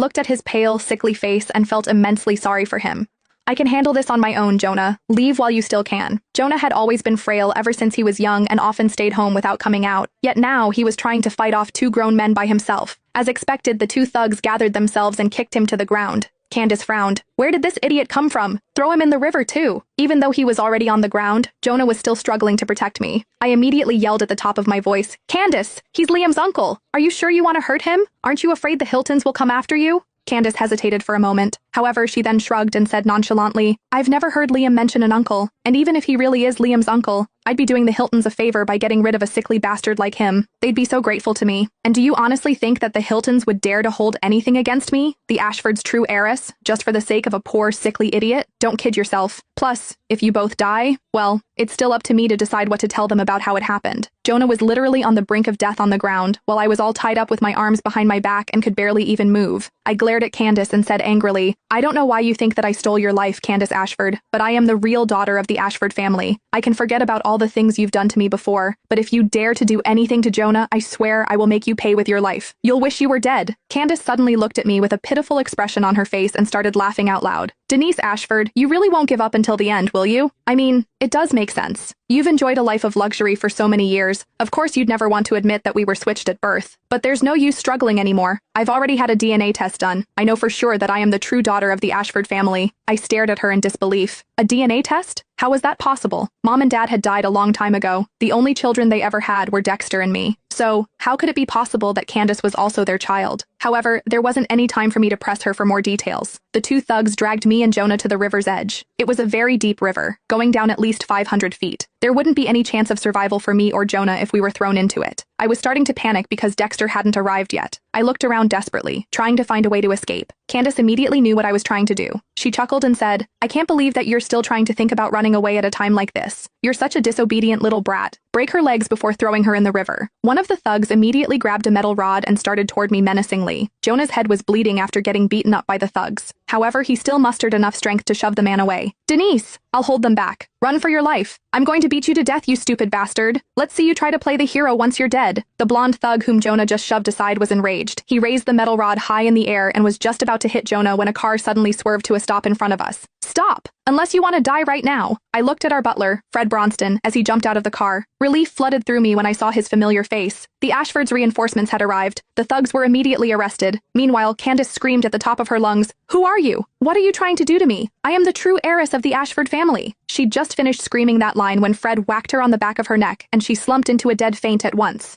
Looked at his pale, sickly face and felt immensely sorry for him. I can handle this on my own, Jonah. Leave while you still can. Jonah had always been frail ever since he was young and often stayed home without coming out, yet now he was trying to fight off two grown men by himself. As expected, the two thugs gathered themselves and kicked him to the ground. Candace frowned. Where did this idiot come from? Throw him in the river, too. Even though he was already on the ground, Jonah was still struggling to protect me. I immediately yelled at the top of my voice, Candace, he's Liam's uncle. Are you sure you want to hurt him? Aren't you afraid the Hiltons will come after you? Candace hesitated for a moment. However, she then shrugged and said nonchalantly, I've never heard Liam mention an uncle, and even if he really is Liam's uncle, I'd be doing the Hiltons a favor by getting rid of a sickly bastard like him. They'd be so grateful to me. And do you honestly think that the Hiltons would dare to hold anything against me, the Ashford's true heiress, just for the sake of a poor, sickly idiot? Don't kid yourself. Plus, if you both die, well, it's still up to me to decide what to tell them about how it happened. Jonah was literally on the brink of death on the ground, while I was all tied up with my arms behind my back and could barely even move. I glared at Candace and said angrily, I don't know why you think that I stole your life, Candace Ashford, but I am the real daughter of the Ashford family. I can forget about all the things you've done to me before, but if you dare to do anything to Jonah, I swear I will make you pay with your life. You'll wish you were dead. Candace suddenly looked at me with a pitiful expression on her face and started laughing out loud. Denise Ashford, you really won't give up until the end, will you? I mean, it does make sense. You've enjoyed a life of luxury for so many years. Of course you'd never want to admit that we were switched at birth. But there's no use struggling anymore. I've already had a DNA test done. I know for sure that I am the true daughter of the Ashford family. I stared at her in disbelief. A DNA test? How was that possible? Mom and Dad had died a long time ago. The only children they ever had were Dexter and me. So, how could it be possible that Candace was also their child? However, there wasn't any time for me to press her for more details. The two thugs dragged me and Jonah to the river's edge. It was a very deep river, going down at least 500 feet. There wouldn't be any chance of survival for me or Jonah if we were thrown into it. I was starting to panic because Dexter hadn't arrived yet. I looked around desperately, trying to find a way to escape. Candace immediately knew what I was trying to do. She chuckled and said, I can't believe that you're still trying to think about running away at a time like this. You're such a disobedient little brat. Break her legs before throwing her in the river. One of the thugs immediately grabbed a metal rod and started toward me menacingly. Jonah's head was bleeding after getting beaten up by the thugs. However, he still mustered enough strength to shove the man away. Denise! I'll hold them back. Run for your life. I'm going to beat you to death, you stupid bastard. Let's see you try to play the hero once you're dead. The blonde thug whom Jonah just shoved aside was enraged. He raised the metal rod high in the air and was just about to hit Jonah when a car suddenly swerved to a stop in front of us. Stop! Unless you want to die right now. I looked at our butler, Fred Bronston, as he jumped out of the car. Relief flooded through me when I saw his familiar face. The Ashfords' reinforcements had arrived. The thugs were immediately arrested. Meanwhile, Candace screamed at the top of her lungs, Who are you? What are you trying to do to me? I am the true heiress of the Ashford family. She'd just finished screaming that line when Fred whacked her on the back of her neck, and she slumped into a dead faint at once.